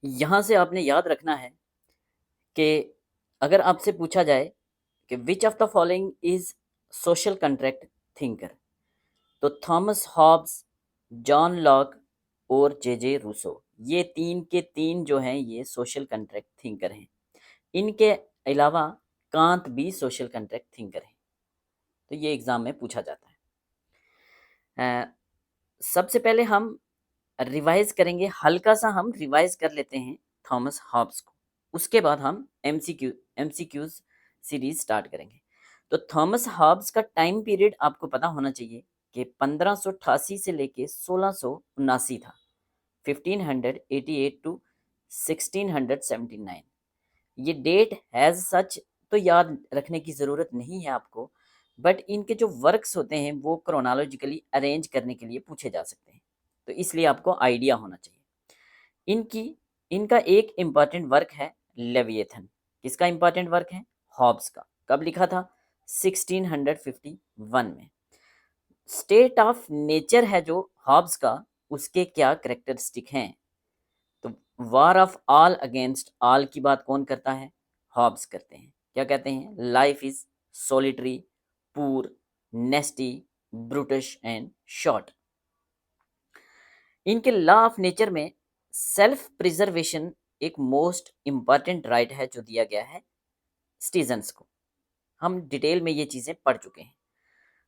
यहाँ से आपने याद रखना है कि अगर आपसे पूछा जाए कि which of the following is social contract thinker, तो थॉमस हॉब्स, जॉन लॉक और जे रूसो, ये तीन के तीन जो हैं ये सोशल कंट्रैक्ट थिंकर हैं। इनके अलावा कांत भी सोशल कंट्रैक्ट थिंकर हैं। तो ये एग्ज़ाम में पूछा जाता है। सबसे पहले हम रिवाइज़ करेंगे, हल्का-सा हम रिवाइज़ कर लेते हैं थॉमस हॉब्स को। उसके बाद हम एमसीक्यूज़ सीरीज़ स्टार्ट करेंगे। तो थॉमस हॉब्स का टाइम पीरियड आपको पता होना चाहिए कि 1588 से लेके 1679 था। 1588 टू 1679। ये डेट हैज़ सच तो याद रखने की ज़रूरत नहीं है आपको, बट इनके जो वर्क्स होते हैं वो क्रोनोलॉजिकली अरेंज करने के लिए पूछे जा सकते हैं, तो इसलिए आपको आइडिया होना चाहिए। इनका एक इम्पॉर्टेंट वर्क है लेविएथन। किसका इम्पॉर्टेंट वर्क है? हॉब्स का। कब लिखा था? 1651 में। स्टेट ऑफ नेचर है जो हॉब्स का, उसके क्या करेक्टरिस्टिक हैं? तो war of all against all की बात कौन करता है? हॉब्स करते हैं। क्या कहते हैं? लाइफ इज सॉलिटरी, पूर, नेस्टी, ब्रूटिश एंड शॉर्ट। इनके लॉ ऑफ नेचर में सेल्फ प्रिजर्वेशन एक मोस्ट इंपॉर्टेंट राइट है जो दिया गया है सिटीजन्स को। हम डिटेल में ये चीज़ें पढ़ चुके हैं।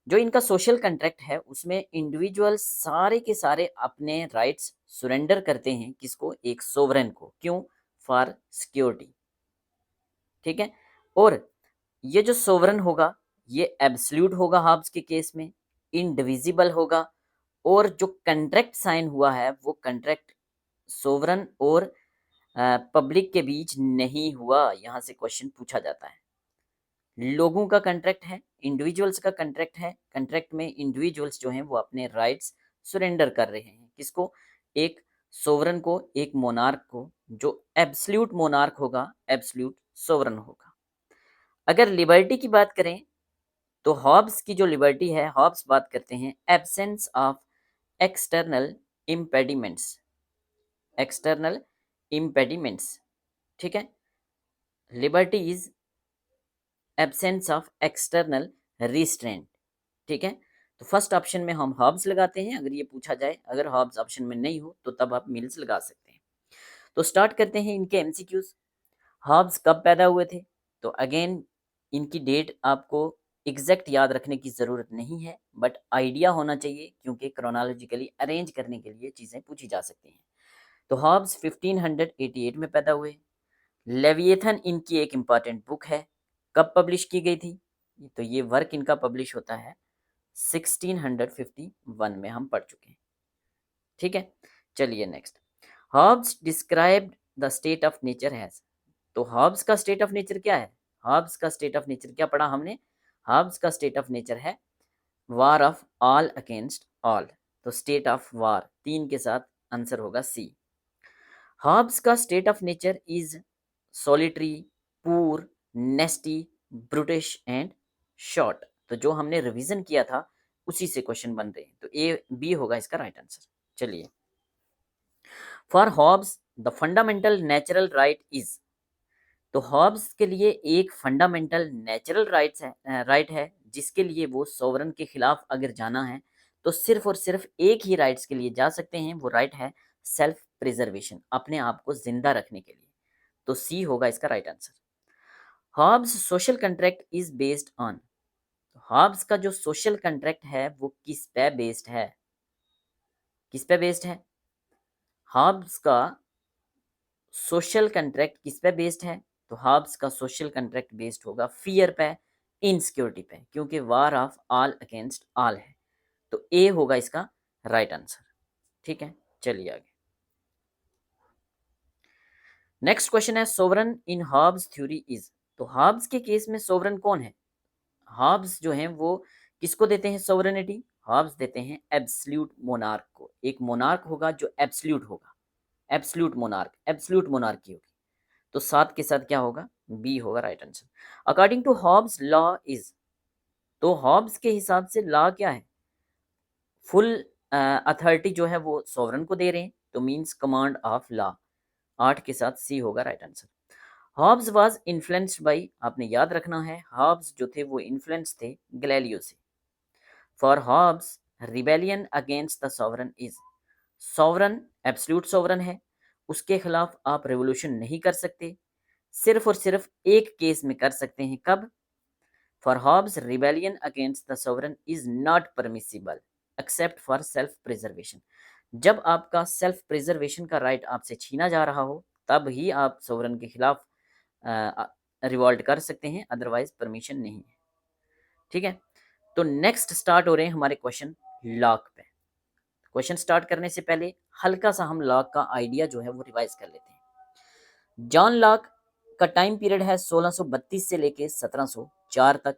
जो इनका सोशल कंट्रैक्ट है उसमें इंडिविजुअल सारे के सारे अपने राइट्स सुरेंडर करते हैं। किसको? एक सोवरेन को। क्यों? For security. ठीक है। और ये जो सोवरेन होगा ये एब्सल्यूट होगा हॉब्स के केस में, इनडिविजिबल होगा, और जो कंट्रैक्ट साइन हुआ है वो कंट्रैक्ट सोवरेन और पब्लिक के बीच नहीं हुआ। यहाँ से क्वेश्चन पूछा जाता है। लोगों का कंट्रैक्ट है, इंडिविजुअल्स का कंट्रैक्ट है। कंट्रैक्ट में इंडिविजुअल्स जो हैं वो अपने राइट्स सरेंडर कर रहे हैं। किसको? एक सोवरेन को, एक मोनार्क को। जो एब्सल्यूट मोनार्क होगा एब्सल्यूट सोवरेन होगा। अगर लिबर्टी की बात करें तो हॉब्स की जो लिबर्टी है, हॉब्स बात करते हैं absence of external impediments. External impediments. ठीक है। Liberty is absence of external restraint. ठीक है। तो फर्स्ट ऑप्शन में हम हॉब्स लगाते हैं अगर ये पूछा जाए। अगर हॉब्स ऑप्शन में नहीं हो तो तब आप मिल्स लगा सकते हैं। तो स्टार्ट करते हैं इनके एमसीक्यूज। हॉब्स कब पैदा हुए थे? तो अगेन इनकी डेट आपको एग्जैक्ट याद रखने की ज़रूरत नहीं है, बट आइडिया होना चाहिए क्योंकि क्रोनोलॉजिकली अरेंज करने के लिए चीज़ें पूछी जा सकती हैं। तो हॉब्स 1588 में पैदा हुए। लेविएथन इनकी एक इम्पॉर्टेंट बुक है। कब पब्लिश की गई थी? तो ये वर्क इनका पब्लिश होता है 1651 में, हम पढ़ चुके हैं। ठीक है। चलिए next. Hobbes described the state of nature as. तो हॉब्स का स्टेट ऑफ नेचर क्या है? हॉब्स का स्टेट ऑफ नेचर क्या पढ़ा हमने? हॉब्स का स्टेट ऑफ नेचर है war of all against all. तो स्टेट ऑफ वार, तीन के साथ आंसर होगा सी। हॉब्स का state of nature is solitary, पूर, नेस्टी, ब्रूटिश एंड शॉर्ट। तो जो हमने रिवीजन किया था उसी से क्वेश्चन बन रहे हैं, तो ए बी होगा इसका राइट आंसर। चलिए। For Hobbes the fundamental natural right is. तो हॉब्स के लिए एक फंडामेंटल नेचुरल राइट है जिसके लिए वो सोवरन के खिलाफ अगर जाना है तो सिर्फ और सिर्फ एक ही राइट्स के लिए जा सकते हैं। वो राइट है सेल्फ प्रिजर्वेशन, अपने आप को जिंदा रखने के लिए। तो सी होगा इसका right answer. Hobbes social contract is based on. Hobbes का जो सोशल कंट्रैक्ट है वो किस पे बेस्ड है? किस पे बेस्ड है? हॉब्स का सोशल कंट्रैक्ट किस पे बेस्ड है? तो हॉब्स का सोशल कंट्रैक्ट बेस्ड होगा फियर पे, इनसिक्योरिटी पे, क्योंकि war of all against all है। तो ए होगा इसका राइट आंसर। ठीक है। चलिए आगे। नेक्स्ट क्वेश्चन है sovereign in Hobbes theory is. तो हॉब्स के केस में सोवरन कौन है? हॉब्स जो हैं वो किसको देते हैं सोवरेनिटी? हॉब्स देते हैं एब्सल्यूट मोनार्क को। एक मोनार्क होगा जो एब्सल्यूट होगा, एब्सल्यूट मोनार्क, एब्सल्यूट मोनार्की होगी। तो सात के साथ क्या होगा? बी होगा right answer. According to Hobbes law is. तो हॉब्स के हिसाब से लॉ क्या है? फुल अथॉरिटी जो है वो सोवरन को दे रहे हैं, तो मींस कमांड ऑफ लॉ। 8 के साथ सी होगा right answer. Hobbes was influenced by, आपने याद रखना है हॉब्स जो थे वो इन्फ्लुएंस थे गैलीलियो से। For Hobbes rebellion against the sovereign is, sovereign absolute sovereign है, उसके खिलाफ आप रेवोल्यूशन नहीं कर सकते, सिर्फ और सिर्फ एक केस में कर सकते हैं, कब? For Hobbes rebellion against the sovereign is not permissible except for self preservation, जब आपका सेल्फ प्रिजर्वेशन का राइट आपसे छीना जा रहा हो तब ही आप सोवरन के खिलाफ रिवॉल्ट कर सकते हैं, अदरवाइज परमिशन नहीं है। ठीक है, तो नेक्स्ट स्टार्ट हो रहे हैं हमारे क्वेश्चन लॉक पे। क्वेश्चन स्टार्ट करने से पहले हल्का सा हम लॉक का आइडिया जो है वो रिवाइज कर लेते हैं। जॉन लॉक का टाइम पीरियड है 1632 से लेके 1704 तक।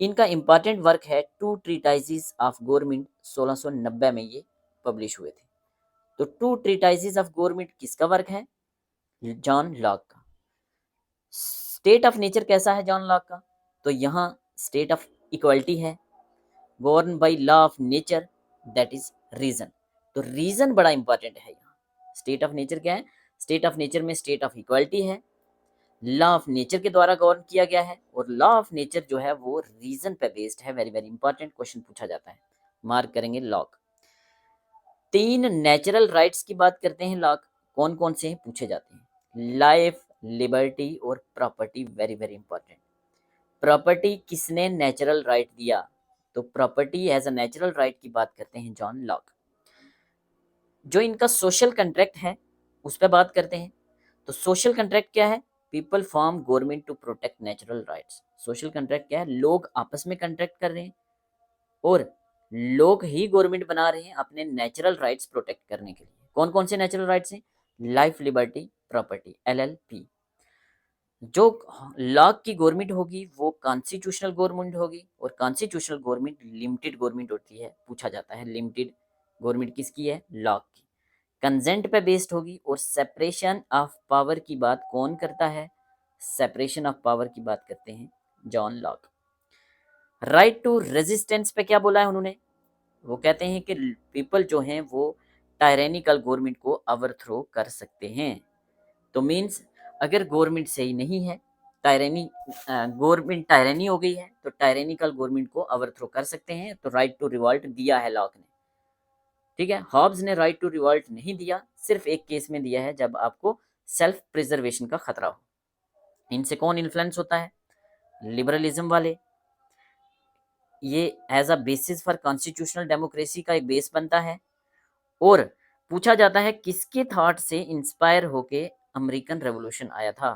इनका इंपॉर्टेंट वर्क है टू ट्रीटाइजेस ऑफ गवर्नमेंट, 1690 में ये पब्लिश हुए थे। तो टू ट्रीटाइजेस ऑफ गवर्नमेंट किसका वर्क है? जॉन लॉक का। स्टेट ऑफ नेचर कैसा है जॉन लॉक का? तो यहाँ स्टेट ऑफ इक्वलिटी है, govern by law of nature, that is reason. तो रीजन बड़ा इंपॉर्टेंट है यहाँ। स्टेट ऑफ नेचर क्या है? स्टेट ऑफ नेचर में स्टेट ऑफ इक्वलिटी है, लॉ ऑफ नेचर के द्वारा गवर्न किया गया है, और लॉ ऑफ नेचर जो है वो रीजन पे बेस्ड है। वेरी वेरी इंपॉर्टेंट क्वेश्चन पूछा जाता है, मार्क करेंगे लॉक। 3 नेचुरल राइट्स की बात करते हैं लॉक, कौन कौन से हैं पूछे जाते हैं? लाइफ, लिबर्टी और property. Very very important. Property किसने नेचुरल राइट दिया? तो property as a natural right की बात करते हैं जॉन लॉक। जो इनका सोशल कंट्रैक्ट है उस पर बात करते हैं। तो सोशल कंट्रैक्ट क्या है? People form government to protect natural rights. Social contract क्या है? लोग आपस में कंट्रैक्ट कर रहे हैं और लोग ही गवर्नमेंट बना रहे हैं अपने नेचुरल राइट्स प्रोटेक्ट करने के लिए। कौन कौन से नेचुरल राइट्स हैं? Life, liberty, property, LLP। जो लॉ की गवर्नमेंट होगी वो कॉन्स्टिट्यूशनल गवर्नमेंट होगी, और कॉन्स्टिट्यूशनल गवर्नमेंट लिमिटेड गवर्नमेंट होती है। पूछा जाता है लिमिटेड गवर्नमेंट किसकी है? लॉ की। कंसेंट पे बेस्ड होगी, और सेपरेशन ऑफ पावर की बात कौन करता है? सेपरेशन ऑफ पावर की बात करते हैं John Locke. Right to resistance पे क्या बोला है उन्होंने? वो कहते हैं कि पीपल जो हैं वो टायरेनिकल गवर्नमेंट को ओवरथ्रो कर सकते हैं। तो मीन्स अगर गवर्नमेंट सही नहीं है, टायरेनी गवर्नमेंट टायरेनी हो गई है, तो टायरेनिकल गवर्नमेंट को ओवरथ्रो कर सकते हैं। तो राइट टू रिवॉल्ट दिया है लॉक ने। ठीक है, हॉब्स ने राइट टू रिवॉल्ट नहीं दिया, सिर्फ एक केस में दिया है जब आपको सेल्फ प्रिजर्वेशन का खतरा हो। इनसे कौन इन्फ्लुएंस होता है? लिबरलिज्म वाले। ये as a basis for constitutional democracy का एक बेस बनता है। और पूछा जाता है किसके थॉट से इंस्पायर होके अमेरिकन रेवोल्यूशन आया था?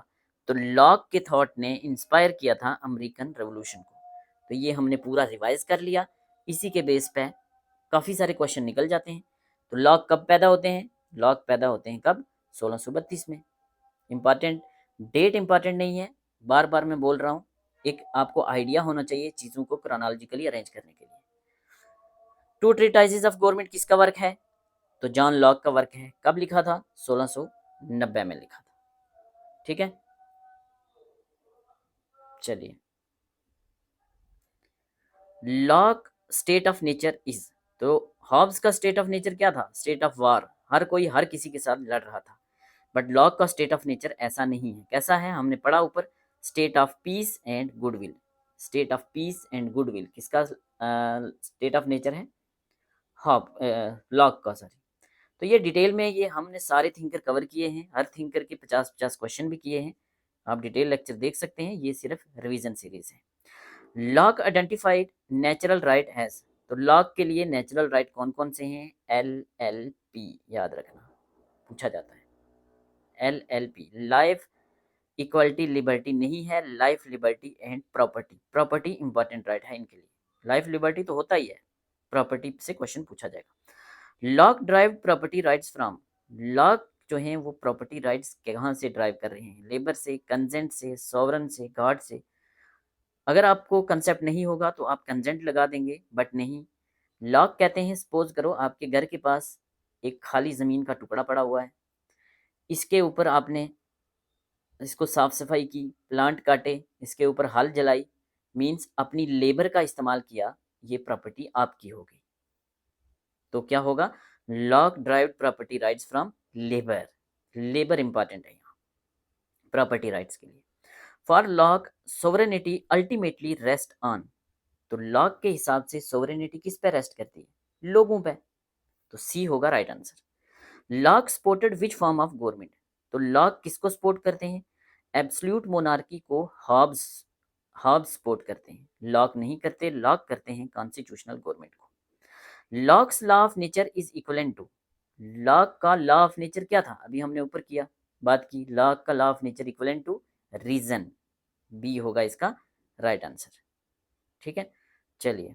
तो लॉक के थॉट ने इंस्पायर किया था अमेरिकन रेवोल्यूशन को। तो ये हमने पूरा रिवाइज कर लिया, इसी के बेस पे काफ़ी सारे क्वेश्चन निकल जाते हैं। तो लॉक कब पैदा होते हैं? लॉक पैदा होते हैं कब? 1632 में। इंपॉर्टेंट डेट इंपॉर्टेंट नहीं है, बार बार मैं बोल रहा हूँ, एक आपको आइडिया होना चाहिए चीज़ों को क्रोनोलॉजिकली अरेंज करने के लिए। टू ट्रीटाइजेस ऑफ गवर्नमेंट किसका वर्क है? तो जॉन लॉक का वर्क है। कब लिखा था? 1690 में लिखा था। ठीक है, चलिए। Lock state of nature is, तो हॉब्स का स्टेट ऑफ नेचर क्या था? स्टेट ऑफ वार, हर कोई हर किसी के साथ लड़ रहा था। बट लॉक का स्टेट ऑफ नेचर ऐसा नहीं है। कैसा है? हमने पढ़ा ऊपर, state of peace and goodwill. State of peace and goodwill किसका स्टेट ऑफ नेचर है? हॉब लॉक का, सॉरी। तो ये डिटेल में ये हमने सारे थिंकर कवर किए हैं, हर थिंकर के 50-50 क्वेश्चन भी किए हैं। आप डिटेल लेक्चर देख सकते हैं, ये सिर्फ रिवीजन सीरीज है। Lock identified natural right has, तो लॉक के लिए नेचुरल राइट कौन कौन से हैं? LLP, याद रखना, पूछा जाता है। LLP लाइफ, इक्वलिटी, लिबर्टी नहीं है, life, liberty and property. Property important right है इनके लिए। लाइफ, लिबर्टी तो होता ही है, प्रॉपर्टी से क्वेश्चन पूछा जाएगा। Lock drive property rights from, lock जो हैं वो प्रॉपर्टी राइट्स कहाँ से ड्राइव कर रहे हैं? लेबर से, कंसेंट से, सॉवरन से, गॉड से। अगर आपको कंसेप्ट नहीं होगा तो आप कंसेंट लगा देंगे, बट नहीं। लॉक कहते हैं, सपोज करो आपके घर के पास एक खाली ज़मीन का टुकड़ा पड़ा हुआ है, इसके ऊपर आपने इसको साफ सफाई की, प्लांट काटे, इसके ऊपर हल जलाई, मीन्स अपनी लेबर का इस्तेमाल किया, ये प्रॉपर्टी आपकी हो गई। तो क्या होगा? Lock drive property rights from labour. Labour important है यहाँ प्रॉपर्टी राइट्स के लिए। For lock sovereignty ultimately rest on, तो लॉक के हिसाब से सोवरेनिटी किस पे रेस्ट करती है? लोगों पे, तो सी होगा right answer. Locke supported which form of government, तो लॉक किसको सपोर्ट करते हैं? एब्सोल्यूट मोनार्की को हॉब्स हॉब्स सपोर्ट करते हैं। लॉक नहीं करते, लॉक करते हैं कॉन्स्टिट्यूशनल गवर्नमेंट को। Locke's law of nature is equivalent to, Locke का लॉ ऑफ नेचर क्या था? अभी हमने ऊपर किया बात की, लॉक का law of nature equivalent to reason, B होगा इसका राइट आंसर। ठीक है, चलिए।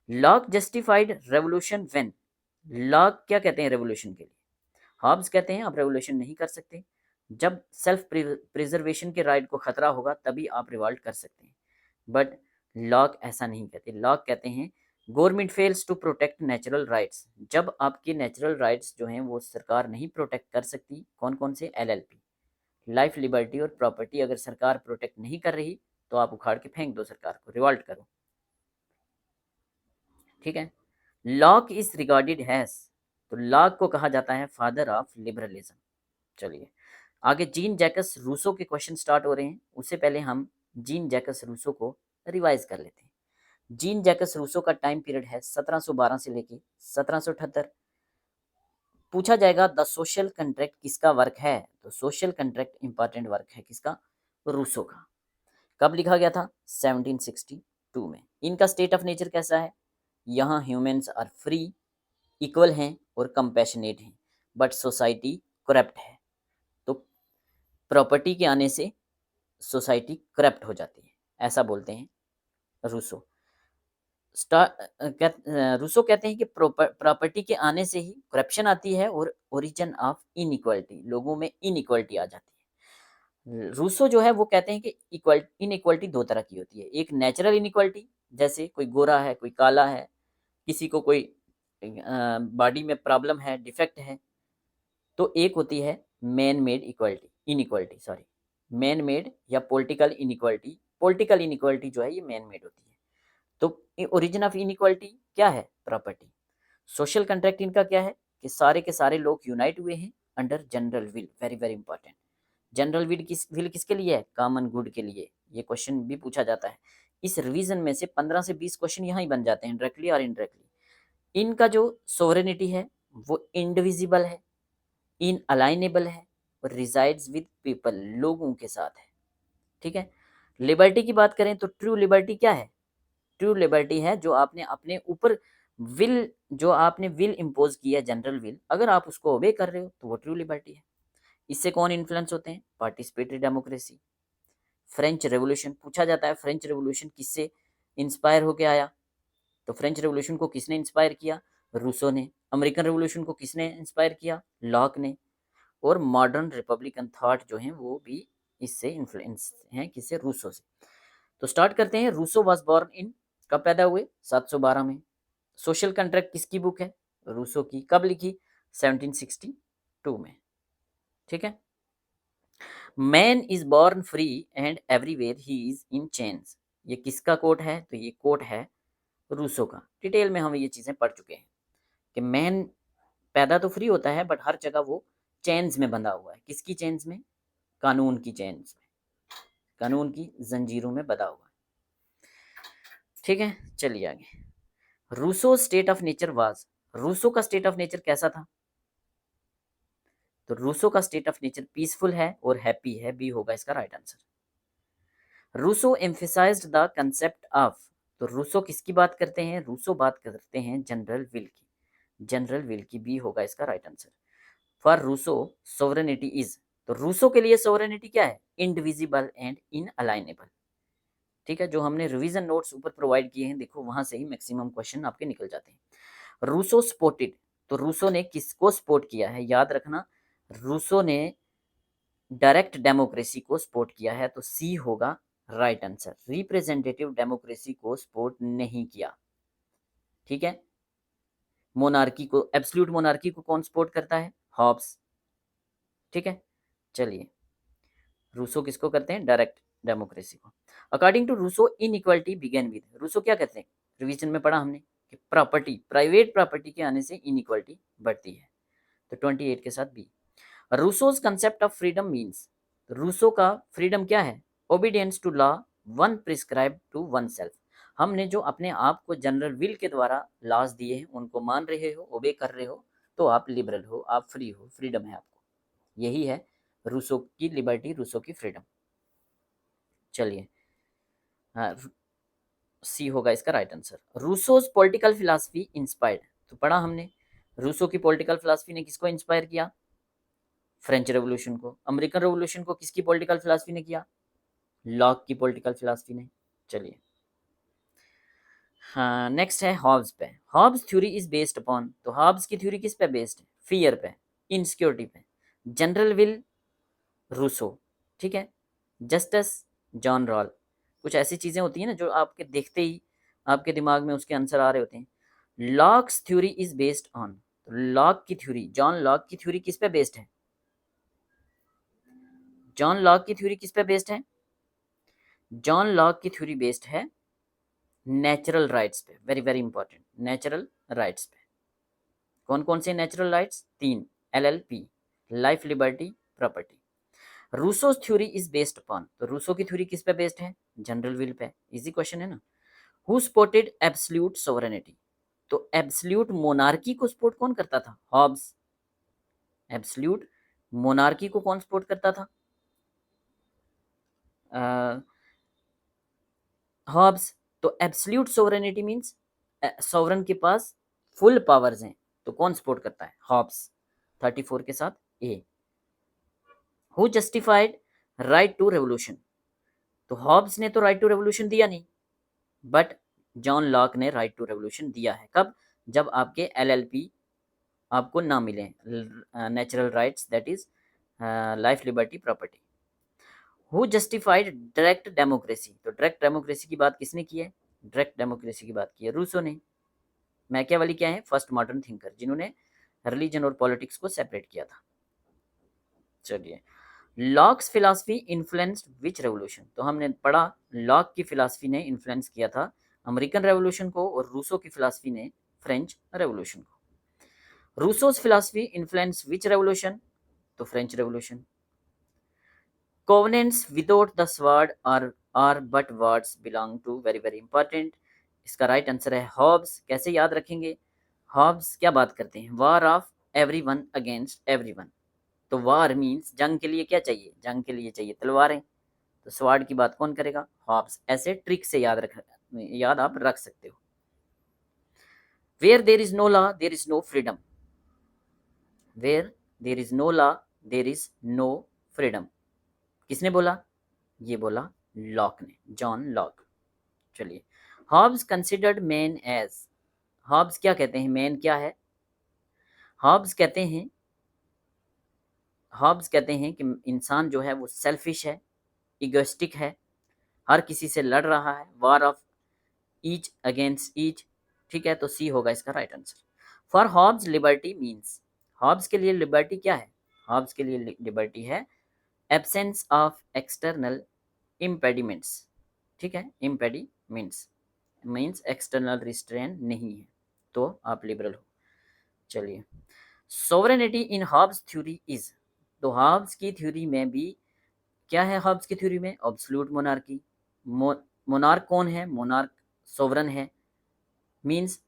Locke justified revolution when, Locke क्या कहते हैं रेवोल्यूशन के लिए? हॉब्स कहते हैं आप रेवोल्यूशन नहीं कर सकते, जब सेल्फ प्रिजर्वेशन के राइट को खतरा होगा तभी आप रिवॉल्ट कर सकते हैं। बट लॉक ऐसा नहीं कहते, लॉक कहते हैं government fails to protect natural rights, जब आपके नेचुरल राइट्स जो हैं वो सरकार नहीं प्रोटेक्ट कर सकती। कौन कौन से? एलएलपी, लाइफ, लिबर्टी और प्रॉपर्टी, अगर सरकार प्रोटेक्ट नहीं कर रही तो आप उखाड़ के फेंक दो सरकार को, रिवॉल्ट करो। ठीक है। लॉक इज रिगार्डेड हैज, तो लॉक को कहा जाता है फादर ऑफ लिबरलिज्म। चलिए आगे, जीन जैकस रूसो के क्वेश्चन स्टार्ट हो रहे हैं, उससे पहले हम जीन जैकस रूसो को रिवाइज कर लेते हैं। जीन जैकस रूसो का टाइम पीरियड है 1712 से लेके 1778। पूछा जाएगा द सोशल कंट्रैक्ट किसका वर्क है? तो सोशल कंट्रैक्ट इंपॉर्टेंट वर्क है किसका? रूसो का। कब लिखा गया था? 1762 में। इनका स्टेट ऑफ नेचर कैसा है? यहाँ ह्यूमंस आर फ्री, इक्वल हैं और कंपैशनेट हैं, बट सोसाइटी करप्ट है। तो प्रॉपर्टी के आने से सोसाइटी करप्ट हो जाती है, ऐसा बोलते हैं रूसो। रूसो कहते हैं कि प्रॉपर्टी के आने से ही करप्शन आती है और ओरिजिन ऑफ इनइक्वालिटी, लोगों में इनइक्वालिटी आ जाती है। रूसो जो है वो कहते हैं कि इनइक्वालिटी दो तरह की होती है, एक नेचुरल इनइक्वालिटी, जैसे कोई गोरा है, कोई काला है, किसी को कोई बॉडी में प्रॉब्लम है, डिफेक्ट है, तो एक होती है man made equality, inequality sorry, man made या पॉलिटिकल इनइक्वालिटी। पॉलिटिकल इनइक्वालिटी जो है ये मैन मेड होती है। तो ओरिजिन ऑफ इनइक्वालिटी क्या है? प्रॉपर्टी। सोशल कंट्रैक्ट इनका क्या है? कि सारे के सारे लोग यूनाइट हुए हैं under general will, very very important. General will किसके लिए है? कॉमन गुड के लिए। ये क्वेश्चन भी पूछा जाता है। इस रिवीजन में से 15 से 20 क्वेश्चन यहाँ ही बन जाते हैं, डायरेक्टली और इनडायरेक्टली। इनका जो सोवरेनिटी है वो इंडिविजिबल है, इन अलाइनेबल है और रिजाइड्स विद पीपल, लोगों के साथ है। ठीक है। लिबर्टी की बात करें तो ट्रू लिबर्टी क्या है? ट्रू लिबर्टी है जो आपने अपने ऊपर विल, जो आपने विल इम्पोज किया, जनरल विल, अगर आप उसको ओबे कर रहे हो तो वो ट्रू लिबर्टी है। इससे कौन इन्फ्लुएंस होते हैं? Participatory democracy. फ्रेंच रेवोल्यूशन पूछा जाता है, फ्रेंच रेवोल्यूशन किससे इंस्पायर होके आया? तो फ्रेंच रेवोल्यूशन को किसने इंस्पायर किया? रूसो ने। अमेरिकन रेवोल्यूशन को किसने इंस्पायर किया? लॉक ने। और मॉडर्न रिपब्लिकन थॉट जो है वो भी इससे इन्फ्लुएंस हैं, किससे? रूसो से। तो स्टार्ट करते हैं। रूसो वाज बोर्न इन, कब पैदा हुए? 712 में। सोशल कंट्रैक्ट किसकी बुक है? रूसो की। कब लिखी? 1762 में। ठीक है। Man is born free and everywhere he is in chains, ये किसका कोट है? तो ये कोट है रूसो का। डिटेल में हम ये चीज़ें पढ़ चुके हैं कि मैन पैदा तो फ्री होता है बट हर जगह वो चेन्स में बंधा हुआ है। किसकी चेन्स में? कानून की चेन्स में, कानून की जंजीरों में बंधा हुआ है। ठीक है, चलिए आगे। Rousseau state of nature was, Rousseau का स्टेट ऑफ नेचर कैसा था? तो रूसो का स्टेट ऑफ नेचर पीसफुल है और हैप्पी है, बी होगा इसका right answer. Rousseau emphasized the concept of, तो रूसो किसकी बात करते हैं? रूसो बात करते हैं जनरल विल की, जनरल विल की, बी होगा इसका right answer. For Rousseau sovereignty is, तो रूसो के लिए सोवरेनिटी क्या है? Indivisible and inalienable. ठीक है, जो हमने रिवीजन नोट्स ऊपर प्रोवाइड किए हैं, देखो वहां से ही मैक्सिमम क्वेश्चन आपके निकल जाते हैं। रूसो सपोर्टेड, तो रूसो ने किसको सपोर्ट किया है? याद रखना, रूसो ने डायरेक्ट डेमोक्रेसी को सपोर्ट किया है, तो सी होगा राइट आंसर। रिप्रेजेंटेटिव डेमोक्रेसी को सपोर्ट नहीं किया। ठीक है। मोनार्की को, एब्सोल्यूट मोनार्की को कौन सपोर्ट करता है? हॉब्स। ठीक है, चलिए। रूसो किसको करते हैं? डायरेक्ट डेमोक्रेसी को। According to Rousseau inequality began with, Rousseau क्या कहते हैं? रिवीजन में पढ़ा हमने कि प्रॉपर्टी, प्राइवेट प्रॉपर्टी के आने से इनइक्वालिटी बढ़ती है, तो 28 के साथ B. Rousseau's concept of freedom means, Rousseau का फ्रीडम क्या है? Obedience to law one prescribe to one self. हमने जो अपने आप को जनरल विल के द्वारा लॉज दिए हैं उनको मान रहे हो, ओबे कर रहे हो, तो आप लिबरल हो, आप फ्री हो, फ्रीडम है आपको। यही है रूसो की लिबर्टी, रूसो की फ्रीडम। चलिए, हाँ, सी होगा इसका right answer. Rousseau's political philosophy inspired, तो पढ़ा हमने रूसो की पॉलिटिकल फिलॉसफी ने किसको इंस्पायर किया? फ्रेंच रेवोल्यूशन को। अमेरिकन रेवोल्यूशन को किसकी पॉलिटिकल फिलॉसफी ने किया? लॉक की पॉलिटिकल फिलॉसफी ने। चलिए, हाँ, नेक्स्ट है हॉब्स पे। Hobbes theory is based upon, तो हॉब्स की थ्योरी किस पे बेस्ड है? फियर पे, इनसिक्योरिटी पे। जनरल विल रूसो, ठीक है। Justice John Rawls. कुछ ऐसी चीज़ें होती हैं ना जो आपके देखते ही आपके दिमाग में उसके आंसर आ रहे होते हैं। Locks theory is based on, lock की थ्योरी, जॉन लॉक की थ्योरी किस पे बेस्ड है? जॉन लॉक की थ्योरी किस पे बेस्ड है? जॉन लॉक की थ्योरी बेस्ड है नेचुरल राइट्स पे। Very very important, natural rights पे। कौन कौन से natural rights? 3, LLP, life, liberty, property. Rousseau's theory is based upon, तो रूसो की थ्योरी किस पे बेस्ड है? जनरल विल पे। इजी क्वेश्चन है ना। हु सपोर्टेड एब्सोल्यूट सोवरेनिटी, तो एब्सोल्यूट मोनार्की को सपोर्ट कौन करता था? हॉब्स। एब्सोल्यूट मोनार्की को कौन सपोर्ट करता था? हॉब्स। तो एब्सोल्यूट सोवरेनिटी मींस सोवरन के पास फुल पावर्स हैं, तो कौन सपोर्ट करता है? हॉब्स। 34 के साथ A. Who justified right to revolution, तो हॉब्स ने तो राइट टू रेवोल्यूशन दिया नहीं, बट जॉन लॉक ने राइट टू रेवोल्यूशन दिया है। कब? जब आपके LLP आपको ना मिले, natural rights, that is life, liberty, property. Who justified direct democracy, तो डायरेक्ट डेमोक्रेसी की बात किसने की है? डायरेक्ट डेमोक्रेसी की बात की है रूसो ने। मैकियावेली क्या है? फर्स्ट मॉडर्न थिंकर, जिन्होंने रिलीजन और पॉलिटिक्स को सेपरेट किया था। चलिए, लॉक्स फिलॉसफी इन्फ्लुएंस्ड विच रेवोल्यूशन, तो हमने पढ़ा लॉक की फिलॉसफी ने इन्फ्लुएंस किया था अमेरिकन रेवोल्यूशन को, और रूसो की फिलॉसफी ने फ्रेंच रेवोल्यूशन को। Rousseau's philosophy influence which revolution, तो French revolution. Covenants without the sword are but words belong to, very very important. इसका राइट आंसर है हॉब्स। कैसे याद रखेंगे? हॉब्स क्या बात करते हैं? War of everyone against everyone. तो वार मीन्स जंग के लिए क्या चाहिए? जंग के लिए चाहिए तलवारें, तो स्वॉर्ड की बात कौन करेगा? हॉब्स। ऐसे ट्रिक से याद आप रख सकते हो। Where there is no law there is no freedom, where there is no law there is no freedom. किसने बोला? ये बोला लॉक ने, जॉन लॉक। चलिए, Hobbes considered man as, Hobbes क्या कहते हैं? मैन क्या है? हॉब्स कहते हैं, हॉब्स कहते हैं कि इंसान जो है वो सेल्फिश है, इगोइस्टिक है, हर किसी से लड़ रहा है, war of each against each. ठीक है, तो सी होगा इसका right answer. For Hobbes liberty means, Hobbes के लिए लिबर्टी क्या है? हॉब्स के लिए लिबर्टी है एब्सेंस ऑफ एक्सटर्नल इम्पेडिमेंट्स। ठीक है, इम्पेडिमेंट्स मीन्स एक्सटर्नल रिस्ट्रेन नहीं है, तो आप लिबरल हो। चलिए, sovereignty in Hobbes theory is, तो हॉब्स की थ्योरी में भी क्या है? हॉब्स की थ्योरी में एब्सोल्यूट मोनार्की। मोनार्क कौन है? मोनार्क सोवरन है। मीन्स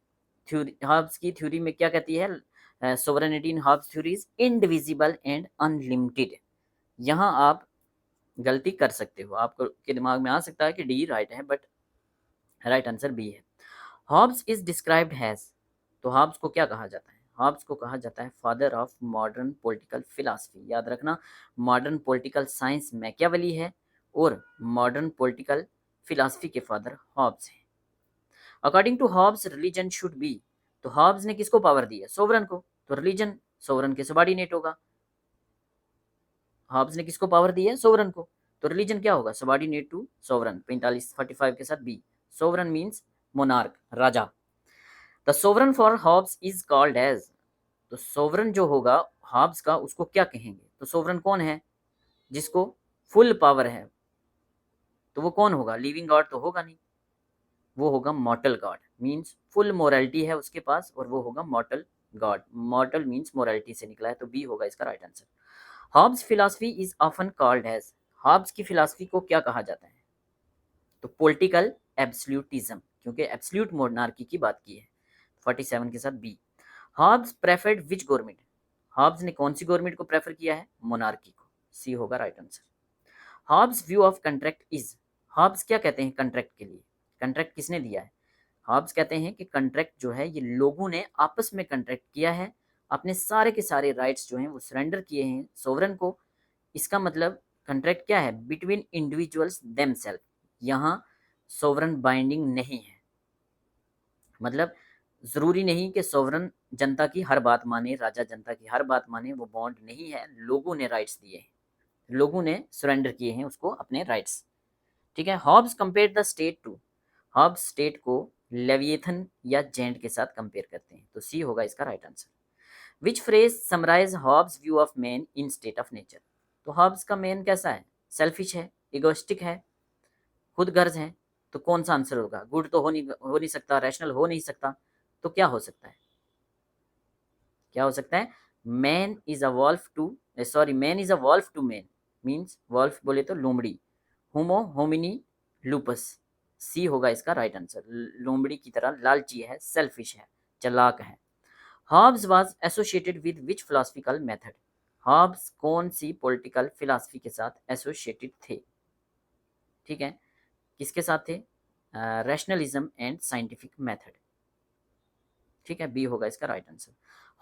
थ्योरी, हॉब्स की थ्योरी में क्या कहती है? Sovereignty in Hobbes theory is indivisible and unlimited. यहाँ आप गलती कर सकते हो, आपको के दिमाग में आ सकता है कि डी राइट है, बट राइट आंसर बी है। हॉब्स इज डिस्क्राइब्ड हैज, तो हॉब्स को क्या कहा जाता है? हॉब्स को कहा जाता है father of modern political philosophy. याद रखना, मॉडर्न पॉलिटिकल साइंस मैकियावेली है और मॉडर्न पॉलिटिकल फिलॉसफी के फादर हॉब्स हैं। According to Hobbes religion should be, तो हॉब्स ने किसको पावर दी है? सोवरन को, तो रिलीजन सोवरन के सबॉर्डिनेट होगा। हॉब्स ने किसको पावर दी है? सोवरन को, तो रिलीजन क्या होगा? Subordinate to sovereign. 45 के साथ बी। सोवरन मीन्स मोनार्क, राजा। The sovereign for Hobbes is called as, तो सोवरन जो होगा हॉब्स का, उसको क्या कहेंगे? तो सोवरन कौन है? जिसको फुल पावर है, तो वो कौन होगा? लिविंग गॉड तो होगा नहीं, वो होगा mortal god. Means full morality है उसके पास, और वो होगा mortal god. Mortal means morality से निकला है, तो बी होगा इसका right answer. Hobbes philosophy is often called as, Hobbes की फिलॉसफी को क्या कहा जाता है? तो पॉलिटिकल एब्सोल्यूटिज्म, क्योंकि एब्सोल्यूट मोनार्की की बात की है। 47 के साथ बी। Hobbes preferred which government, Hobbes ने कौन सी गवर्नमेंट को प्रेफर किया है? मोनार्की को। सी होगा right answer. Hobbes view of contract is, Hobbes क्या कहते हैं कंट्रैक्ट के लिए? कंट्रैक्ट किसने दिया है? हॉब्स कहते हैं कि कंट्रैक्ट जो है ये लोगों ने आपस में कंट्रैक्ट किया है, अपने सारे के सारे राइट्स जो हैं वो सरेंडर किए हैं सोवरन को। इसका मतलब कंट्रैक्ट क्या है? Between individuals themselves. यहाँ सोवरन बाइंडिंग नहीं है, मतलब ज़रूरी नहीं कि सोवरन जनता की हर बात माने, राजा जनता की हर बात माने, वो बॉन्ड नहीं है। लोगों ने राइट्स दिए हैं, लोगों ने सरेंडर किए हैं उसको अपने राइट्स। ठीक है। Hobbes compare the state to, Hobbes state को लेविएथन या जेंट के साथ कंपेयर करते हैं, तो सी होगा इसका right answer. Which phrase summarise Hobbes view of man in state of nature, तो हॉब्स का मैन कैसा है? सेल्फिश है, इगोइस्टिक है, खुद गर्ज है। तो कौन सा आंसर होगा? गुड तो हो नहीं सकता, रैशनल हो नहीं सकता, तो क्या हो सकता है? क्या हो सकता है? Man is a wolf to, sorry, man is a wolf to man, means wolf बोले तो लोमड़ी, होमो होमिनी लूपस। सी होगा इसका राइट आंसर। लोमड़ी की तरह लालची है, सेल्फिश है, चालाक है। Hobbes was associated with which philosophical method, Hobbes कौन सी पॉलिटिकल फिलोसफी के साथ एसोसिएटेड थे? ठीक है, किसके साथ थे? Rationalism and scientific method. ठीक है, बी होगा इसका right answer.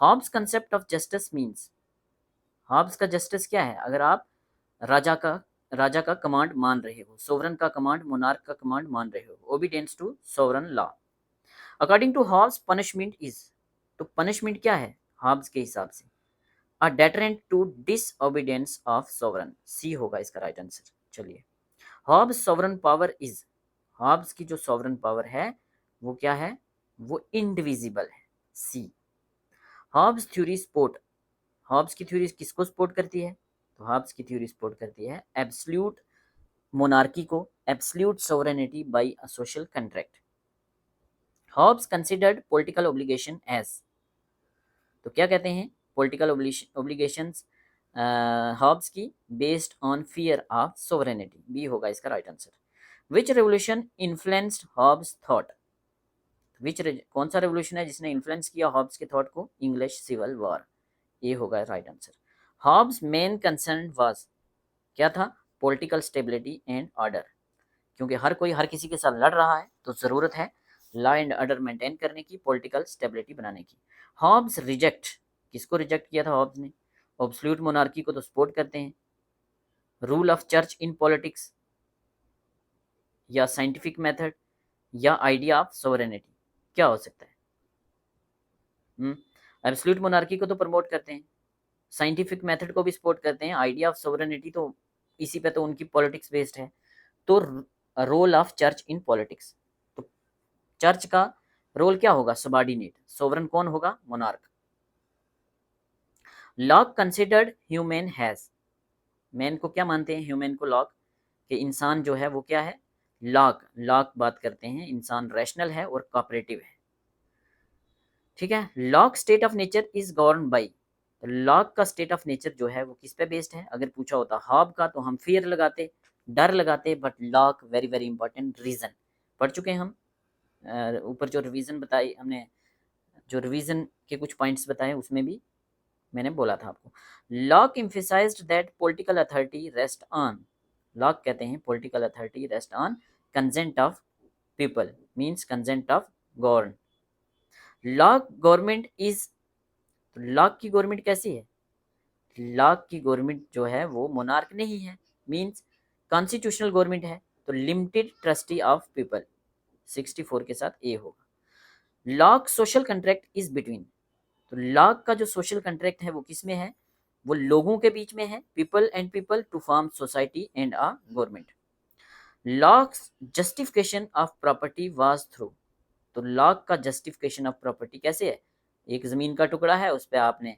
Hobbes concept of justice means, Hobbes का जस्टिस क्या है? अगर आप राजा का राजा का कमांड मान रहे हो, सोवरन का कमांड, मोनार्क का कमांड मान रहे हो, obedience to sovereign law. According to Hobbes punishment is, तो पनिशमेंट क्या है हॉब्स के हिसाब से? A deterrent to disobedience of sovereign. C होगा इसका राइट आंसर। चलिए, Hobbes sovereign power is, Hobbes की जो सोवरन पावर है वो क्या है? वो इंडिविजिबल है। C. Hobbes theory support, Hobbes की थ्योरी किसको सपोर्ट करती है? तो हॉब्स की थ्योरी सपोर्ट करती है एब्सोल्यूट मोनार्की को, absolute sovereignty by a social contract. Hobbes considered political obligation as, तो क्या कहते हैं? पॉलिटिकल ऑब्लिगेशंस हॉब्स की based on fear of sovereignty. B होगा इसका right answer. Which revolution influenced Hobbes thought, which कौन सा रेवोल्यूशन है जिसने इन्फ्लुएंस किया हॉब्स के थॉट को? English civil war. ये होगा right answer. Hobbes main concern was, क्या था? पॉलिटिकल स्टेबिलिटी एंड ऑर्डर, क्योंकि हर कोई हर किसी के साथ लड़ रहा है तो ज़रूरत है लॉ एंड ऑर्डर मेंटेन करने की, पॉलिटिकल स्टेबिलिटी बनाने की। हॉब्स रिजेक्ट, किसको रिजेक्ट किया था हॉब्स ने? ऑब्सोल्यूट मोनार्की को तो सपोर्ट करते हैं। Rule of church in politics, या साइंटिफिक मेथड, या आइडिया ऑफ सोवरेनिटी, क्या हो सकता है? एब्सोल्यूट मोनार्की को तो प्रमोट करते हैं, साइंटिफिक मेथड को भी सपोर्ट करते हैं, आइडिया ऑफ सोवरेनिटी तो इसी पे तो उनकी पॉलिटिक्स बेस्ड है। तो role of church in politics, तो चर्च का रोल क्या होगा? सबॉर्डिनेट। सोवरन कौन होगा? Monarch. Locke considered human has, man को क्या मानते हैं? ह्यूमन को लॉक, कि इंसान जो है वो क्या है? लॉक, लॉक बात करते हैं इंसान रैशनल है और कोऑपरेटिव है। ठीक है। Lock state of nature is govern by, तो लॉक का स्टेट ऑफ नेचर जो है वो किस पे बेस्ड है? अगर पूछा होता हॉब का तो हम फियर लगाते, डर लगाते, but Locke very very important reason. पढ़ चुके हैं हम ऊपर जो रिवीजन बताई हमने, जो रिवीजन के कुछ पॉइंट्स बताए उसमें भी मैंने बोला था आपको। Lock emphasised that political authority rest on, lock कहते हैं political authority rest on consent of people, means consent of govern. Lock government is, lock की गवर्नमेंट कैसी है? लॉक की गवर्नमेंट जो है वो मोनार्क नहीं है, मीन्स कॉन्स्टिट्यूशनल गवर्नमेंट है, तो लिमिटेड ट्रस्टी ऑफ पीपल। 64 के साथ ए होगा। Lock social contract is between, तो लॉक का जो सोशल कंट्रैक्ट है वो किस में है? वो लोगों के बीच में है, people and people to form society and a government. Locke's justification of property was through, तो लॉक का जस्टिफिकेशन ऑफ प्रॉपर्टी कैसे है? एक ज़मीन का टुकड़ा है, उस पर आपने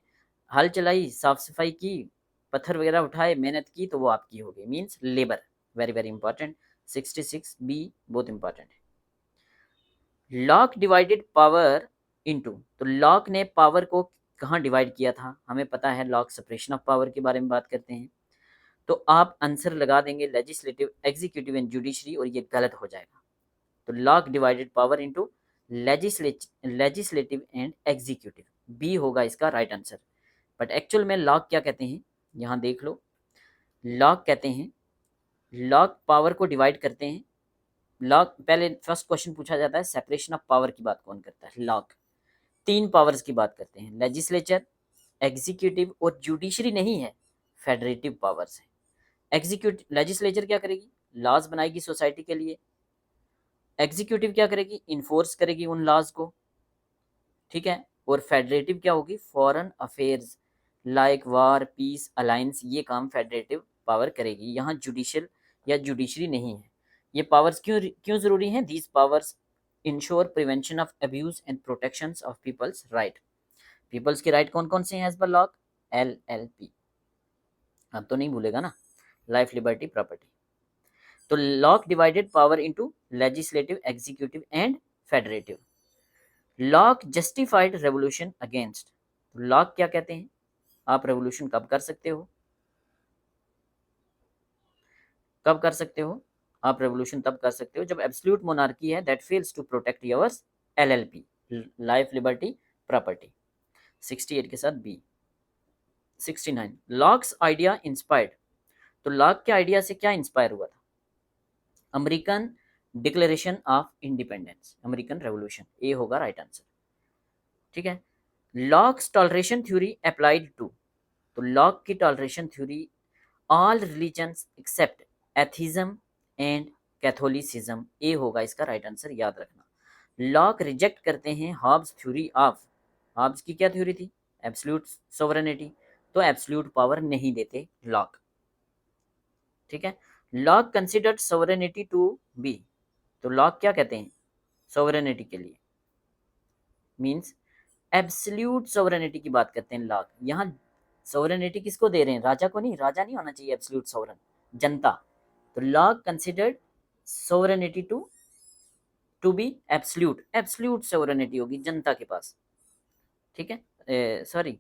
हल चलाई, साफ सफाई की, पत्थर वगैरह उठाए, मेहनत की, तो वो आपकी हो गई, means labour. Very very important. 66 B बहुत इंपॉर्टेंट है। लॉक डिवाइडेड पावर इनटू, तो लॉक ने पावर को कहाँ डिवाइड किया था, हमें पता है लॉक सेपरेशन ऑफ पावर के बारे में बात करते हैं। तो आप आंसर लगा देंगे लेजिस्लेटिव, एग्जीक्यूटिव एंड जुडिशरी, और ये गलत हो जाएगा। तो Locke divided power into legislative and executive, B होगा इसका राइट आंसर। बट एक्चुअल में लॉक क्या कहते हैं, यहाँ देख लो। लॉक कहते हैं, लॉक पावर को डिवाइड करते हैं। लॉक, पहले फर्स्ट क्वेश्चन पूछा जाता है सेपरेशन ऑफ पावर की बात कौन करता है, लॉक। 3 पावर्स की बात करते हैं, लेजिस्लेचर, एग्जीक्यूटिव और जुडिशरी नहीं है, फेडरेटिव पावर्स है। लेजिस्लेचर क्या करेगी, लॉज बनाएगी सोसाइटी के लिए। एग्जीक्यूटिव क्या करेगी, इन्फोर्स करेगी उन लॉज को, ठीक है। और फेडरेटिव क्या होगी, फॉरेन अफेयर्स लाइक वार, पीस, अलायंस, ये काम फेडरेटिव पावर करेगी। यहाँ जुडिशियल या जुडिशरी नहीं है। ये पावर्स क्यों क्यों जरूरी हैं, these powers ensure prevention of abuse and protection of people's right. People's के राइट कौन कौन से हैं एज पर लॉक, LLP, अब तो नहीं भूलेगा ना, लाइफ, लिबर्टी, प्रॉपर्टी। तो Locke divided power into legislative, executive and federative. Locke justified revolution against, Locke क्या कहते हैं, आप रेवोल्यूशन कब कर सकते हो, कब कर सकते हो, आप रेवोल्यूशन तब कर सकते हो जब एब्सोल्यूट मोनार्की है that fails to protect yours, LLP, life, liberty, property. 68 के साथ बी। 69 लॉक्स आइडिया इंस्पायर्ड, तो लॉक के आइडिया से क्या इंस्पायर हुआ था, American declaration of independence, American revolution, A होगा राइट आंसर, ठीक है। Locke's toleration theory applied to, तो लॉक की toleration theory all religions except atheism and Catholicism, A होगा इसका राइट आंसर, याद रखना। लॉक रिजेक्ट करते हैं हॉब्स थ्योरी ऑफ, हॉब्स की क्या थ्योरी थी, एब्सोल्यूट सोवरेनिटी, तो एब्सोल्यूट पावर नहीं देते लॉक, ठीक है। Locke considered sovereignty to be, तो लॉक क्या कहते हैं सोवरेनिटी के लिए, मींस एब्सोल्यूट सोवरेनिटी की बात करते हैं लॉक। यहाँ सोवरेनिटी किसको दे रहे हैं, राजा को नहीं, राजा नहीं होना चाहिए एब्सोल्यूट सोवरन, जनता। तो Locke considered sovereignty to be absolute, absolute sovereignty होगी जनता के पास, ठीक है। Sorry,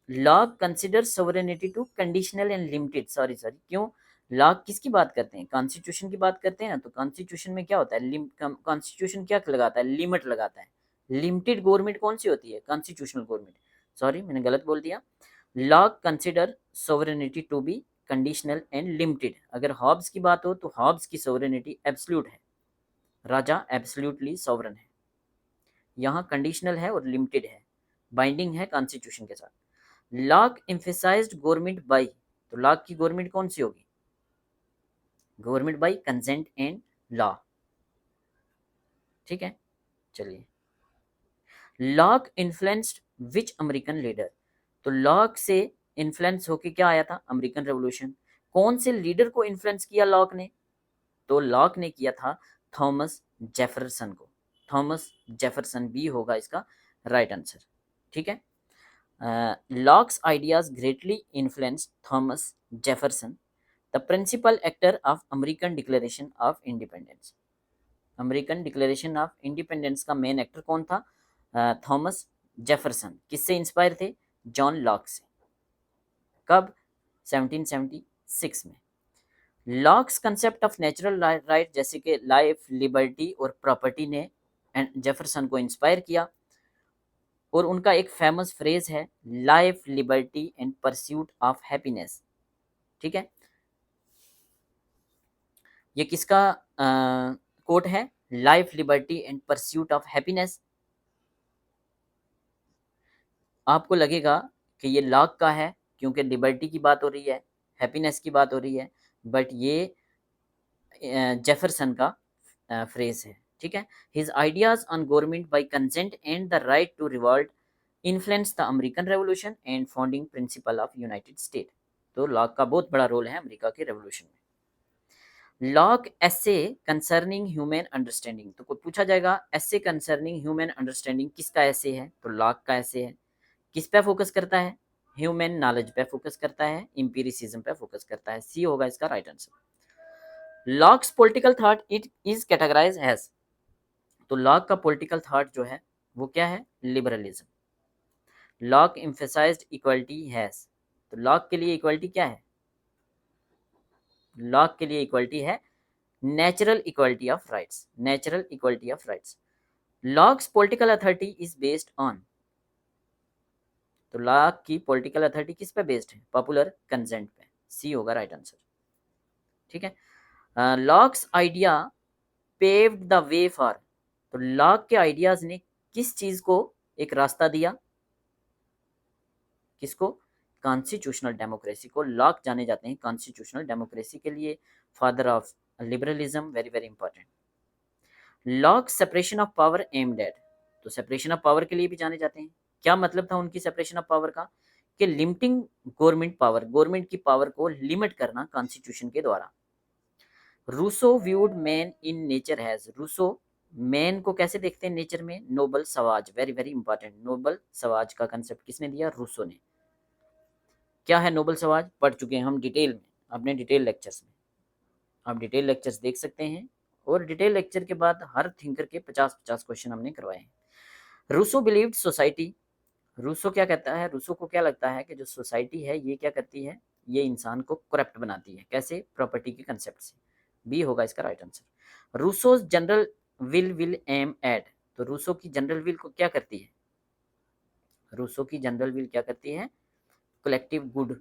Locke consider sovereignty to conditional and limited, sorry क्यों, लॉक किसकी बात करते हैं, कॉन्स्टिट्यूशन की बात करते हैं ना। तो कॉन्स्टिट्यूशन में क्या होता है, कॉन्स्टिट्यूशन क्या लगाता है, लिमिट लगाता है। लिमिटेड गवर्नमेंट कौन सी होती है, कॉन्स्टिट्यूशनल गवर्नमेंट, सॉरी मैंने गलत बोल दिया। Locke consider sovereignty to be conditional and limited, अगर हॉब्स की बात हो तो हॉब्स की सोवरेनिटी एब्सोल्यूट है, राजा एब्सोल्यूटली सोवरन है। यहाँ कंडीशनल है और लिमिटेड है, बाइंडिंग है कॉन्स्टिट्यूशन के साथ। लॉक एम्फेसाइज्ड गवर्नमेंट बाई, तो लॉक की गवर्नमेंट कौन सी होगी, government by consent and law, ठीक है। चलिए, lock influenced which American leader, तो लॉक से इन्फ्लुएंस होके क्या आया था, अमेरिकन रेवोल्यूशन। कौन से लीडर को इन्फ्लुएंस किया लॉक ने, तो लॉक ने किया था थॉमस जेफरसन को, थॉमस जेफरसन, बी होगा इसका राइट आंसर, ठीक है। Locke's ideas greatly influenced Thomas Jefferson, the principal actor of American Declaration of Independence. American declaration of independence का मेन एक्टर कौन था, थॉमस जेफरसन। किससे इंस्पायर थे, जॉन लॉक से। कब, 1776 में। Locks concept of natural right जैसे कि लाइफ, लिबर्टी और प्रॉपर्टी ने जेफरसन को इंस्पायर किया, और उनका एक फेमस फ्रेज है life, liberty and pursuit of happiness, ठीक है। ये किसका कोट है, life, liberty and pursuit of happiness. आपको लगेगा कि ये लॉक का है क्योंकि लिबर्टी की बात हो रही है, हैप्पीनेस की बात हो रही है, बट ये जेफरसन का फ्रेज है, ठीक है। His ideas on government by consent and the right to revolt influence the American revolution and founding principle of United State. तो लॉक का बहुत बड़ा रोल है अमेरिका के रेवोल्यूशन में। Locke essay concerning human understanding, तो कोई पूछा जाएगा एसे कंसर्निंग ह्यूमन अंडरस्टैंडिंग किसका एसे है, तो लॉक का एसे है। किस पे फोकस करता है, ह्यूमन नॉलेज पे फोकस करता है, इंपीरिसिज्म पे फोकस करता है, सी होगा इसका right answer. Locke's political thought it is categorise as, तो लॉक का पॉलिटिकल थॉट जो है वो क्या है, liberalism, Locke emphasised equality has, तो लॉक के लिए इक्वालिटी क्या है? लॉक के लिए इक्वालिटी है natural equality of rights, natural equality of rights. Locks political authority is based on, तो लॉक की पॉलिटिकल अथॉरिटी किस पे बेस्ड है? पॉपुलर कंसेंट पे, सी होगा राइट आंसर। ठीक है। Locks idea paved the way for, तो लॉक के आइडियाज ने किस चीज को एक रास्ता दिया? किसको? कॉन्स्टिट्यूशनल डेमोक्रेसी को। लॉक जाने जाते हैं कॉन्स्टिट्यूशनल डेमोक्रेसी के लिए, father of liberalism, very very important. Lock separation of power aimed at, तो सेपरेशन ऑफ पावर के लिए भी जाने जाते हैं। क्या मतलब था उनकी सेपरेशन ऑफ पावर का? कि लिमिटिंग गवर्नमेंट पावर, गवर्नमेंट की पावर को लिमिट करना कॉन्स्टिट्यूशन के द्वारा। Rousseau viewed man in nature has, Rousseau man को कैसे देखते हैं नेचर में? Noble savage, very very important. Noble savage का कंसेप्ट किसने दिया? रूसो ने। क्या है नोबल सवाज? पढ़ चुके हैं हम डिटेल में अपने डिटेल लेक्चर्स में, आप डिटेल लेक्चर्स देख सकते हैं। और डिटेल लेक्चर के बाद हर थिंकर के 50-50 क्वेश्चन हमने करवाए हैं। रूसो बिलीव्ड सोसाइटी, रूसो क्या कहता है? रूसो को क्या लगता है कि जो सोसाइटी है ये क्या करती है? ये इंसान को करप्ट बनाती है। कैसे? प्रॉपर्टी के कंसेप्ट से। बी होगा इसका right answer. Rousseau's general will aim at, तो रूसो की जनरल विल को क्या करती है? रूसो की जनरल विल क्या करती है? Collective good.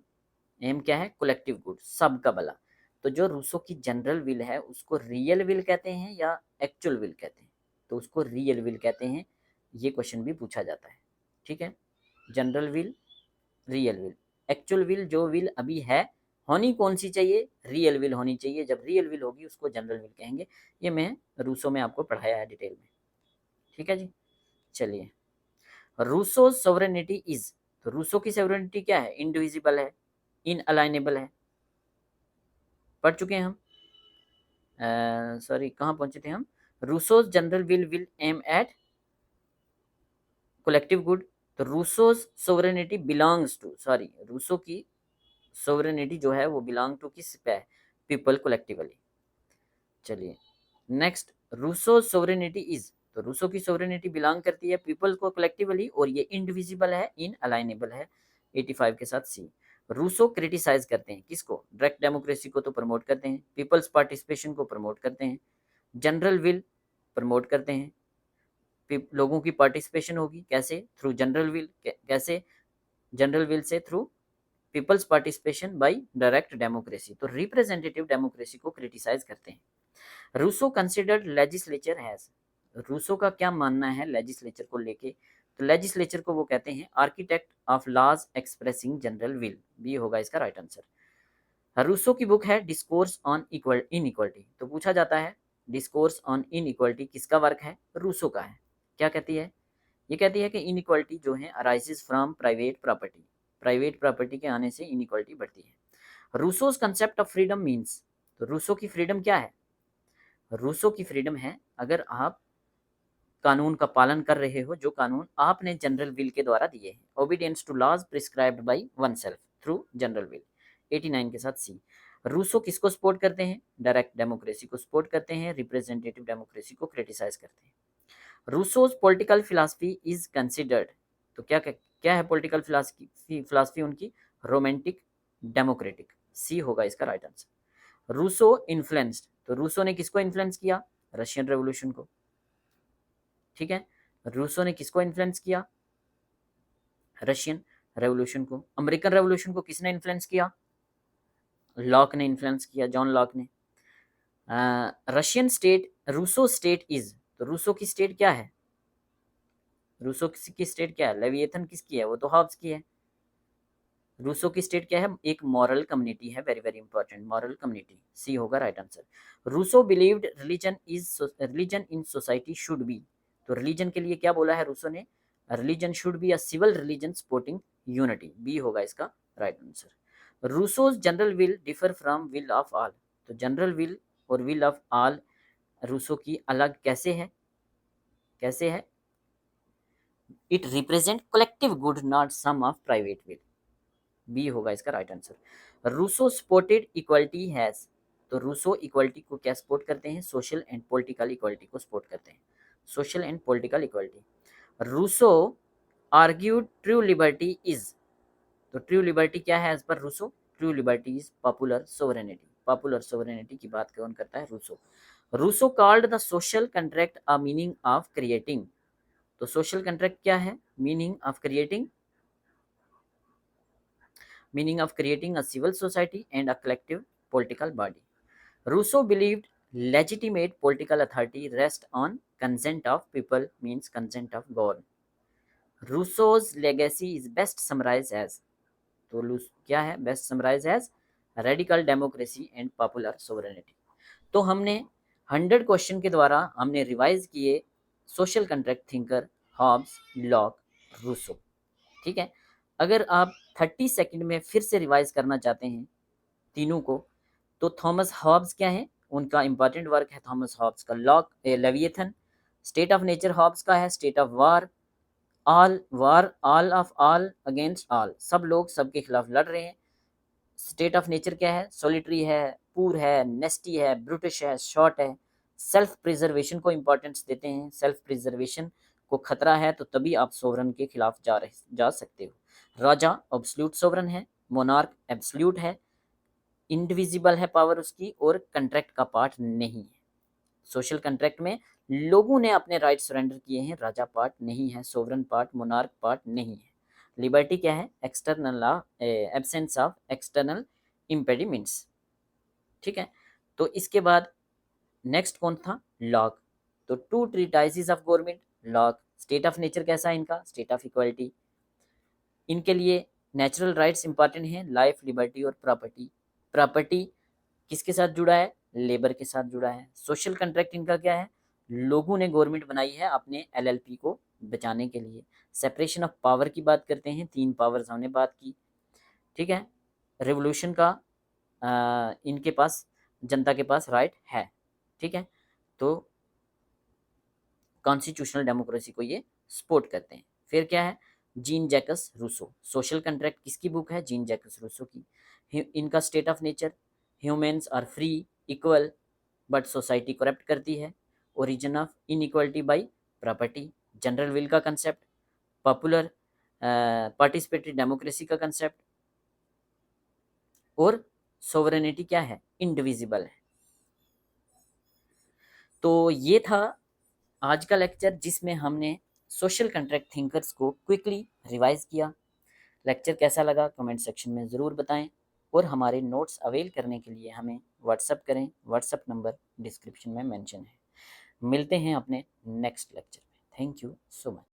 एम क्या है? कलेक्टिव गुड, सबका भला। तो जो रूसो की जनरल विल है उसको रियल विल कहते हैं या एक्चुअल विल कहते हैं? तो उसको रियल विल कहते हैं। ये क्वेश्चन भी पूछा जाता है। ठीक है, general will, real will. Actual will जो विल अभी है, होनी कौन सी चाहिए? रियल विल होनी चाहिए। जब रियल विल होगी उसको जनरल विल कहेंगे। ये मैं रूसो में आपको पढ़ाया है डिटेल में। ठीक है जी, चलिए। रूसो सोवरेनिटी इज, तो रूसो की सोवरेनिटी क्या है? इंडिविजिबल है, इनअलाइनेबल है। पढ़ चुके हैं हम। सॉरी कहाँ पहुंचे थे हम? Rousseau's general will aim at collective good. तो Rousseau's sovereignty belongs to, sorry Rousseau की सोवरेनिटी जो है वो बिलोंग टू किस पे है? People collectively. चलिए नेक्स्ट, रूसो सोवरेनिटी इज, तो रूसो की सोवरेनिटी बिलोंग करती है पीपल को कलेक्टिवली और ये इंडिविजिबल है, इन अलाइनेबल है। 85 के साथ सी। रूसो क्रिटिसाइज करते हैं किसको? डायरेक्ट डेमोक्रेसी को तो प्रमोट करते हैं, पीपल्स पार्टिसिपेशन को प्रमोट करते हैं, जनरल विल प्रमोट करते हैं। लोगों की पार्टिसिपेशन होगी कैसे? Through general will. कैसे? जनरल विल से through people's participation by direct democracy. तो रिप्रेजेंटेटिव डेमोक्रेसी को क्रिटिसाइज करते हैं। Rousseau considered legislature has, Rousseau का क्या मानना है लेजिस्लेचर को लेके? तो लेजिस्लेचर को वो कहते हैं architect of laws expressing general will. B होगा इसका राइट आंसर। रूसो की बुक है डिस्कोर्स ऑन इक्वल इनइक्वालिटी, तो पूछा जाता है डिस्कोर्स ऑन इनइक्वालिटी किसका वर्क है? रूसो का है। क्या कहती है? ये कहती है कि इनइक्वालिटी जो है arises from private property, private property के आने से इनइक्वालिटी बढ़ती है। रूसोज कंसेप्ट ऑफ फ्रीडम मीन्स, तो रूसो की फ्रीडम क्या है? रूसो की फ्रीडम है अगर आप कानून का पालन कर रहे हो, जो कानून आपने जनरल विल के द्वारा दिए हैं। Obedience to laws prescribed by one self through general will. 89 के साथ सी। रूसो किसको सपोर्ट करते हैं? डायरेक्ट डेमोक्रेसी को सपोर्ट करते हैं, रिप्रेजेंटेटिव डेमोक्रेसी को क्रिटिसाइज करते हैं। Rousseau's political philosophy is considered, तो क्या क्या है पॉलिटिकल फिलासफी उनकी? Romantic democratic. सी होगा इसका राइट आंसर। रूसो इन्फ्लुएंस्ड, तो रूसो ने किसको इन्फ्लुएंस किया? रशियन रेवोल्यूशन को। ठीक है, रूसो ने किसको इन्फ्लुएंस किया? रशियन रेवोल्यूशन को। अमेरिकन रेवोल्यूशन को किसने इन्फ्लुएंस किया? लॉक ने इन्फ्लुएंस किया, जॉन लॉक ने। Russian state, Rousseau state is, तो रूसो की स्टेट क्या है? रूसो की स्टेट क्या है? लेविएथन किसकी है? वो तो हॉब्स की है। रूसो की स्टेट क्या है? एक मॉरल कम्युनिटी है, very very important, moral community. C होगा right answer. Rousseau believed religion in society should be, तो रिलीजन के लिए क्या बोला है रूसो ने? Religion should be a civil religion supporting unity. B होगा इसका right answer. Rousseau's general will differ from will of all, तो जनरल विल और विल ऑफ ऑल रूसो की अलग कैसे है? कैसे है? It represent collective good not sum of private will. B होगा इसका right answer. Rousseau supported equality has, तो रूसो इक्वालिटी को क्या सपोर्ट करते हैं? सोशल एंड पॉलिटिकल इक्वालिटी को सपोर्ट करते हैं, social and political equality. Rousseau argued true liberty is, तो ट्रू लिबर्टी क्या है एज पर Rousseau? True liberty is popular sovereignty. Popular sovereignty की बात कौन करता है? Rousseau. Rousseau called the social contract a meaning of creating, तो सोशल कंट्रैक्ट क्या है? Meaning of creating, meaning of creating a civil society and a collective political body. Rousseau believed legitimate political authority rests on consent of people means consent of God. Rousseau's legacy is best summarized as, तो क्या है best summarise as? Radical democracy and popular sovereignty. तो हमने 100 question के द्वारा हमने revise किए social contract thinker Hobbes, Locke, Rousseau. ठीक है, अगर आप 30 सेकंड में फिर से रिवाइज करना चाहते हैं तीनों को, तो थॉमस हॉब्स क्या है? उनका इंपॉर्टेंट वर्क है थॉमस हॉब्स का Locke, Leviathan. State of nature Hobbes का है state of war, all war, all of all against all, सब लोग सबके खिलाफ लड़ रहे हैं। स्टेट ऑफ नेचर क्या है? सॉलिटरी है, पूर है, नेस्टी है, ब्रूटिश है, शॉर्ट है। सेल्फ प्रिजर्वेशन को इंपॉर्टेंस देते हैं, सेल्फ प्रिजर्वेशन को खतरा है तो तभी आप सोवरन के खिलाफ जा सकते हो। राजा एब्सोल्यूट सोवरन है, मोनार्क एब्सोल्यूट है, इंडिविजिबल है पावर उसकी, और कंट्रैक्ट का पार्ट नहीं है। सोशल कंट्रैक्ट में लोगों ने अपने राइट सरेंडर किए हैं, राजा पार्ट नहीं है, सोवरन पार्ट, मोनार्क पार्ट नहीं है। लिबर्टी क्या है? External law, absence of external impediments. ठीक है, तो इसके बाद नेक्स्ट कौन था? लॉक। तो two treatises of government, Locke. State of nature कैसा है इनका? State of equality. इनके लिए नेचुरल राइट्स इंपॉर्टेंट हैं, लाइफ, लिबर्टी और प्रॉपर्टी। प्रॉपर्टी किसके साथ जुड़ा है? लेबर के साथ जुड़ा है। सोशल कंट्रैक्ट इनका क्या है? लोगों ने गवर्नमेंट बनाई है अपने एलएलपी को बचाने के लिए। सेपरेशन ऑफ पावर की बात करते हैं, 3 पावर्स हमने बात की। ठीक है, रेवोल्यूशन का इनके पास, जनता के पास राइट है। ठीक है, तो कॉन्स्टिट्यूशनल डेमोक्रेसी को ये सपोर्ट करते हैं। फिर क्या है? Jean Jacques Rousseau. Social contract किसकी बुक है? जीन जैकस रूसो की। इनका state of nature, humans are free equal but society corrupt करती है। Origin of inequality by property. General will का कंसेप्ट। पॉपुलर पार्टिसिपेटरी डेमोक्रेसी का कंसेप्ट। और sovereignty क्या है? इंडिविजिबल है। तो ये था आज का लेक्चर जिसमें हमने सोशल कंट्रैक्ट थिंकर्स को क्विकली रिवाइज किया। लेक्चर कैसा लगा कमेंट सेक्शन में ज़रूर बताएं, और हमारे नोट्स अवेल करने के लिए हमें व्हाट्सअप करें। व्हाट्सअप नंबर डिस्क्रिप्शन में मेंशन है। मिलते हैं अपने नेक्स्ट लेक्चर में। Thank you so much.